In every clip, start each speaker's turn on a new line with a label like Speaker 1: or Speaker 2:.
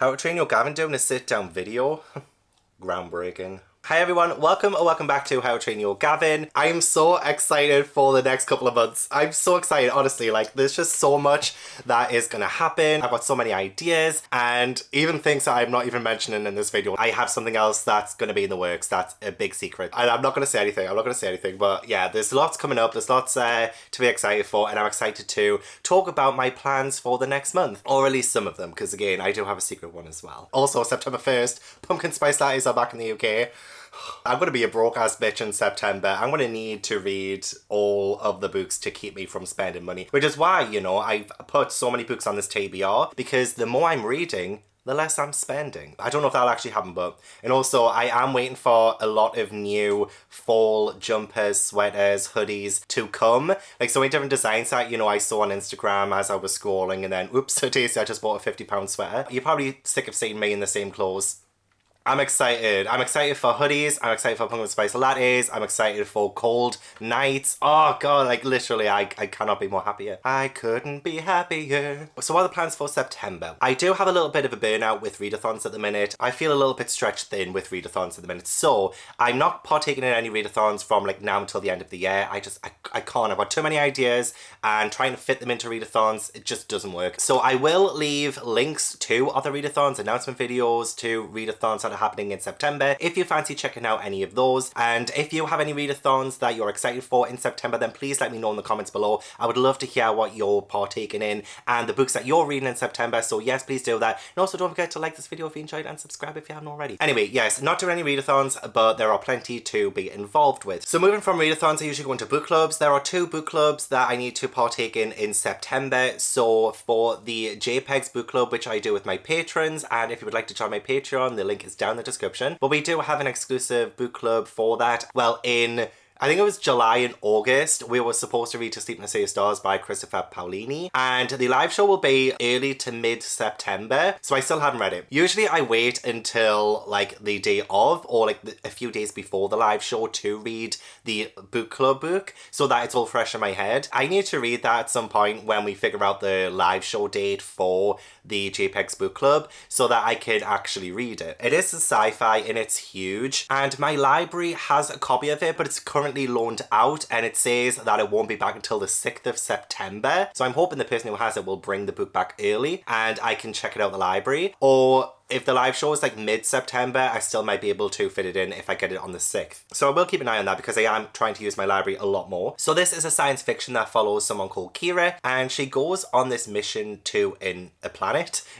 Speaker 1: How to Train Your Gavin doing a sit-down video. Groundbreaking. Hi everyone, welcome or welcome back to How to Train Your Gavin. I am so excited for the next couple of months. I'm so excited, honestly, like there's just so much that is gonna happen. I've got so many ideas and even things that I'm not even mentioning in this video. I have something else that's gonna be in the works that's a big secret. And I'm not gonna say anything, but yeah, there's lots coming up, there's lots to be excited for, and I'm excited to talk about my plans for the next month, or at least some of them, because again, I do have a secret one as well. Also, September 1st, pumpkin spice lattes are back in the UK. I'm going to be a broke ass bitch in September. I'm going to need to read all of the books to keep me from spending money. Which is why, you know, I've put so many books on this TBR, because the more I'm reading, the less I'm spending. I don't know if that'll actually happen, but... And also, I am waiting for a lot of new fall jumpers, sweaters, hoodies to come. Like, so many different designs that, you know, I saw on Instagram as I was scrolling, and then, oops, so tasty, I just bought a £50 sweater. You're probably sick of seeing me in the same clothes. I'm excited. I'm excited for hoodies. I'm excited for pumpkin spice lattes. I'm excited for cold nights. Oh god, like literally I cannot be more happier. I couldn't be happier. So what are the plans for September? I do have a little bit of a burnout with readathons at the minute. I feel a little bit stretched thin with readathons at the minute. So I'm not partaking in any readathons from like now until the end of the year. I can't. I've got too many ideas and trying to fit them into readathons, it just doesn't work. So I will leave links to other readathons, announcement videos to readathons that are happening in September if you fancy checking out any of those. And if you have any readathons that you're excited for in September, then please let me know in the comments below. I would love to hear what you're partaking in and the books that you're reading in September, so yes, please do that. And also don't forget to like this video if you enjoyed and subscribe if you haven't already. Anyway, yes, not doing any readathons, but there are plenty to be involved with. So moving from readathons, I usually go into book clubs. There are 2 book clubs that I need to partake in September. So for the JPEGs book club, which I do with my patrons, and if you would like to join my Patreon, the link is down in the description. But we do have an exclusive book club for that. Well, I think it was July and August, we were supposed to read To Sleep in a Sea of Stars by Christopher Paolini, and the live show will be early to mid-September, so I still haven't read it. Usually I wait until like the day of, or like a few days before the live show to read the book club book, so that it's all fresh in my head. I need to read that at some point when we figure out the live show date for the JPEGs book club, so that I can actually read it. It is a sci-fi and it's huge, and my library has a copy of it, but it's currently loaned out, and it says that it won't be back until the 6th of September. So I'm hoping the person who has it will bring the book back early and I can check it out in the library. Or if the live show is like mid-September, I still might be able to fit it in if I get it on the 6th. So I will keep an eye on that because I am trying to use my library a lot more. So this is a science fiction that follows someone called Kira, and she goes on this mission to an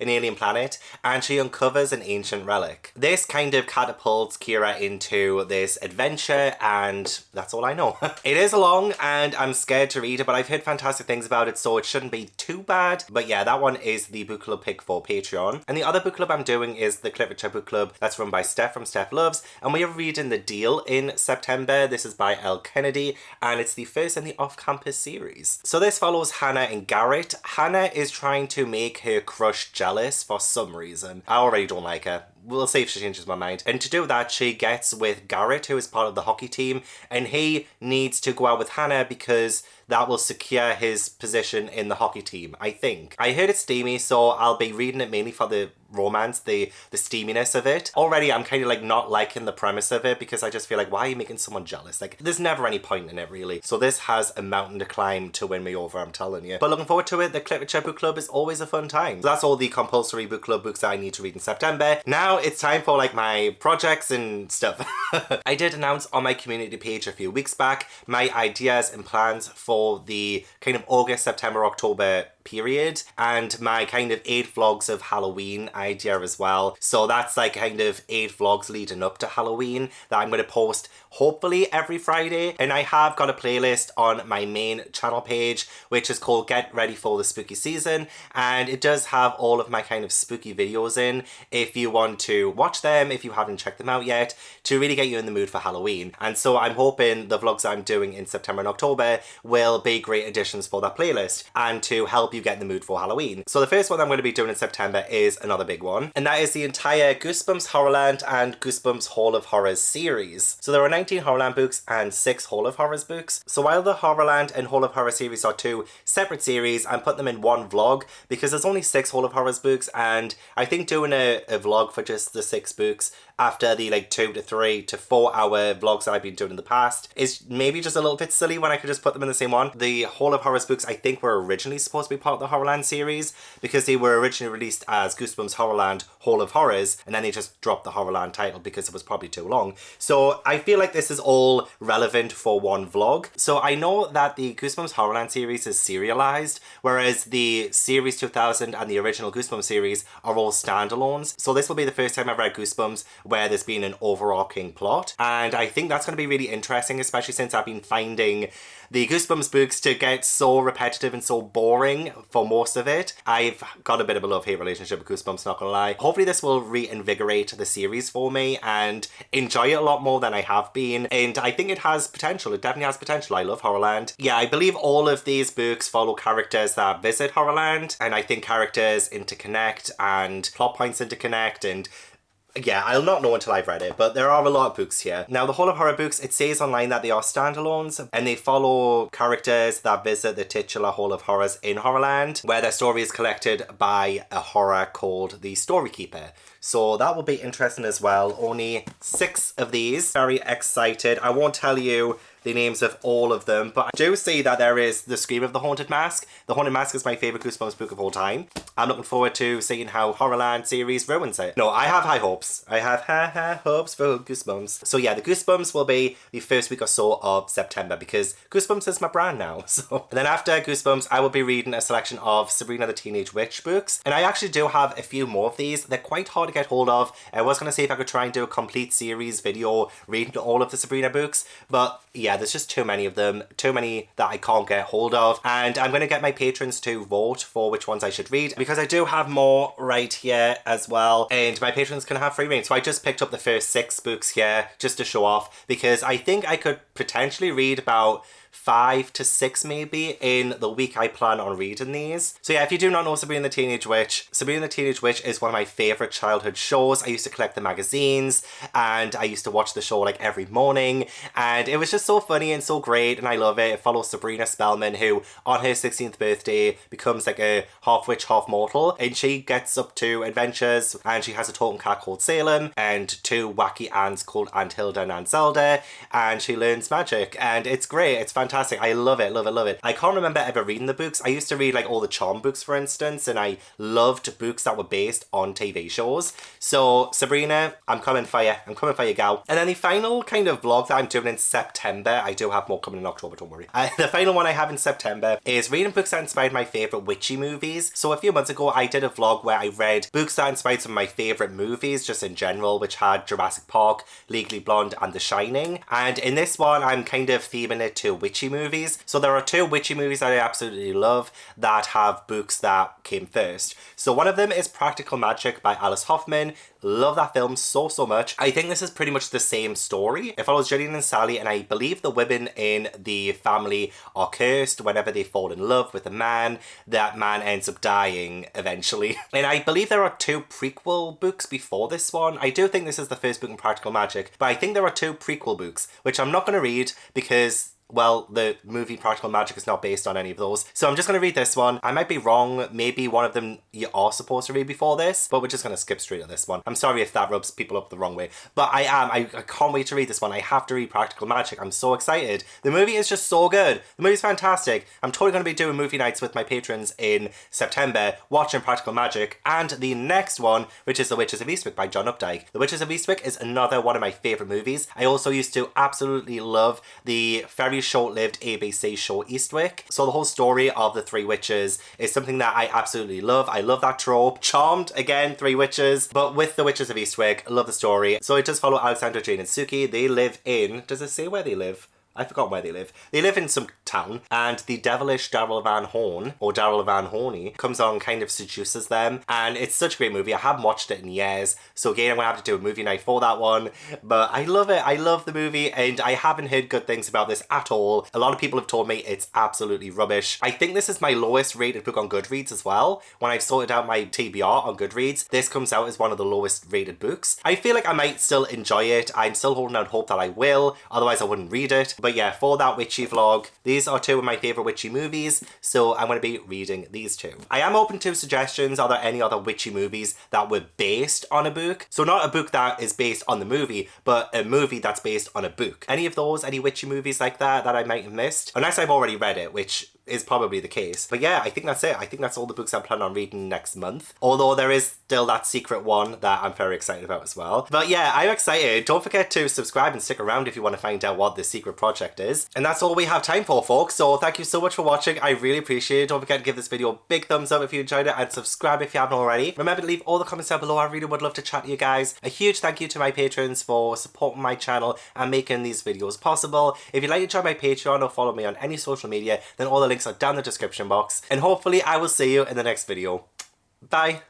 Speaker 1: alien planet, and she uncovers an ancient relic. This kind of catapults Kira into this adventure, and that's all I know. It is long and I'm scared to read it, but I've heard fantastic things about it, so it shouldn't be too bad. But yeah, that one is the book club pick for Patreon. And the other book club I'm doing is the Literature book club that's run by Steph from Steph Loves, and we are reading The Deal in September. This is by Elle Kennedy, and it's the first in the off-campus series. So this follows Hannah and Garrett. Hannah is trying to make her crush jealous for some reason. I already don't like her. We'll see if she changes my mind. And to do that, she gets with Garrett, who is part of the hockey team, and he needs to go out with Hannah because that will secure his position in the hockey team, I think. I heard it's steamy, so I'll be reading it mainly for the romance, the steaminess of it. Already I'm kind of like not liking the premise of it because I just feel like, why are you making someone jealous? Like, there's never any point in it really. So this has a mountain to climb to win me over, I'm telling you. But looking forward to it. The Literature book club is always a fun time. So that's all the compulsory book club books that I need to read in September. Now it's time for like my projects and stuff. I did announce on my community page a few weeks back my ideas and plans for the kind of August, September, October period, and my kind of 8 vlogs of Halloween idea as well. So that's like kind of 8 vlogs leading up to Halloween that I'm going to post hopefully every Friday. And I have got a playlist on my main channel page which is called Get Ready for the Spooky Season, and it does have all of my kind of spooky videos in if you want to watch them, if you haven't checked them out yet, to really get you in the mood for Halloween. And so I'm hoping the vlogs I'm doing in September and October will be great additions for that playlist and to help you you get in the mood for Halloween. So the first one I'm going to be doing in September is another big one, and that is the entire Goosebumps Horrorland and Goosebumps Hall of Horrors series. So there are 19 Horrorland books and 6 Hall of Horrors books. So while the Horrorland and Hall of Horror series are 2 separate series, I'm putting them in one vlog because there's only 6 Hall of Horrors books, and I think doing a vlog for just the 6 books after the like 2 to 3 to 4 hour vlogs that I've been doing in the past is maybe just a little bit silly when I could just put them in the same one. The Hall of Horrors books I think were originally supposed to be part of the Horrorland series because they were originally released as Goosebumps Horrorland Hall of Horrors, and then they just dropped the Horrorland title because it was probably too long. So I feel like this is all relevant for one vlog. So I know that the Goosebumps Horrorland series is serialized, whereas the Series 2000 and the original Goosebumps series are all standalones. So this will be the first time I've read Goosebumps where there's been an overarching plot, and I think that's going to be really interesting, especially since I've been finding the Goosebumps books to get so repetitive and so boring for most of it. I've got a bit of a love-hate relationship with Goosebumps, not gonna lie. Hopefully this will reinvigorate the series for me and enjoy it a lot more than I have been, and I think it has potential. It definitely has potential. I love Horrorland. Yeah, I believe all of these books follow characters that visit Horrorland, and I think characters interconnect and plot points interconnect, and yeah, I'll not know until I've read it, but there are a lot of books here. Now, the Hall of Horror books, it says online that they are standalones, and they follow characters that visit the titular Hall of Horrors in Horrorland, where their story is collected by a horror called the Storykeeper. So that will be interesting as well. Only 6 of these. Very excited. I won't tell you the names of all of them, but I do see that there is The Scream of the Haunted Mask. The Haunted Mask is my favourite Goosebumps book of all time. I'm looking forward to seeing how Horrorland series ruins it. No, I have high hopes. I have high hopes for Goosebumps. So yeah, the Goosebumps will be the first week or so of September because Goosebumps is my brand now. So, and then after Goosebumps, I will be reading a selection of Sabrina the Teenage Witch books, and I actually do have a few more of these. They're quite hard to get hold of. I was going to see if I could try and do a complete series video reading all of the Sabrina books, but yeah, there's just too many of them, too many that I can't get hold of, and I'm going to get my patrons to vote for which ones I should read because I do have more right here as well, and my patrons can have free reign. So I just picked up the first 6 books here just to show off because I think I could potentially read about 5 to 6 maybe in the week I plan on reading these. So yeah, if you do not know Sabrina the Teenage Witch, Sabrina the Teenage Witch is one of my favourite childhood shows. I used to collect the magazines and I used to watch the show like every morning, and it was just so funny and so great, and I love it. It follows Sabrina Spellman, who on her 16th birthday becomes like a half witch, half mortal, and she gets up to adventures, and she has a totem cat called Salem and 2 wacky aunts called Aunt Hilda and Aunt Zelda, and she learns magic, and it's great. It's fantastic. I love it, love it, love it. I can't remember ever reading the books. I used to read like all the Charm books, for instance, and I loved books that were based on TV shows. So Sabrina, I'm coming for you. I'm coming for you, gal. And then the final kind of vlog that I'm doing in September, I do have more coming in October, don't worry. The final one I have in September is reading books that inspired my favourite witchy movies. So a few months ago, I did a vlog where I read books that inspired some of my favourite movies, just in general, which had Jurassic Park, Legally Blonde, and The Shining. And in this one, I'm kind of theming it to witchy movies. So there are 2 witchy movies that I absolutely love that have books that came first. So one of them is Practical Magic by Alice Hoffman. Love that film so much. I think this is pretty much the same story. It follows Gillian and Sally, and I believe the women in the family are cursed. Whenever they fall in love with a man, that man ends up dying eventually. And I believe there are 2 prequel books before this one. I do think this is the first book in Practical Magic, but I think there are 2 prequel books, which I'm not going to read because, well, the movie Practical Magic is not based on any of those. So I'm just going to read this one. I might be wrong. Maybe one of them you are supposed to read before this, but we're just going to skip straight to this one. I'm sorry if that rubs people up the wrong way, but I can't wait to read this one. I have to read Practical Magic. I'm so excited. The movie is just so good. The movie's fantastic. I'm totally going to be doing movie nights with my patrons in September, watching Practical Magic, and the next one, which is The Witches of Eastwick by John Updike. The Witches of Eastwick is another one of my favourite movies. I also used to absolutely love the very short-lived ABC show Eastwick. So the whole story of the 3 witches is something that I absolutely love. I love that trope. Charmed, again, 3 witches, but with the Witches of Eastwick, I love the story. So it does follow Alexandra, Jane, and Suki. They live in, does it say where they live? I forgot where they live. They live in some town, and the devilish Daryl Van Horn, or Daryl Van Horny, comes on and kind of seduces them, and it's such a great movie. I haven't watched it in years, so again, I'm gonna have to do a movie night for that one, but I love it. I love the movie, and I haven't heard good things about this at all. A lot of people have told me it's absolutely rubbish. I think this is my lowest rated book on Goodreads as well. When I've sorted out my TBR on Goodreads, this comes out as one of the lowest rated books. I feel like I might still enjoy it. I'm still holding out hope that I will, otherwise I wouldn't read it. But yeah, for that witchy vlog, these are two of my favourite witchy movies, so I'm going to be reading these two. I am open to suggestions. Are there any other witchy movies that were based on a book? So not a book that is based on the movie, but a movie that's based on a book. Any of those, any witchy movies like that I might have missed? Unless I've already read it, which is probably the case. But yeah, I think that's it. I think that's all the books I plan on reading next month. Although there is still that secret one that I'm very excited about as well. But yeah, I'm excited. Don't forget to subscribe and stick around if you want to find out what this secret project is. And that's all we have time for, folks. So thank you so much for watching. I really appreciate it. Don't forget to give this video a big thumbs up if you enjoyed it, and subscribe if you haven't already. Remember to leave all the comments down below. I really would love to chat to you guys. A huge thank you to my patrons for supporting my channel and making these videos possible. If you'd like to join my Patreon or follow me on any social media, then all the links are down in the description box. And hopefully I will see you in the next video. Bye!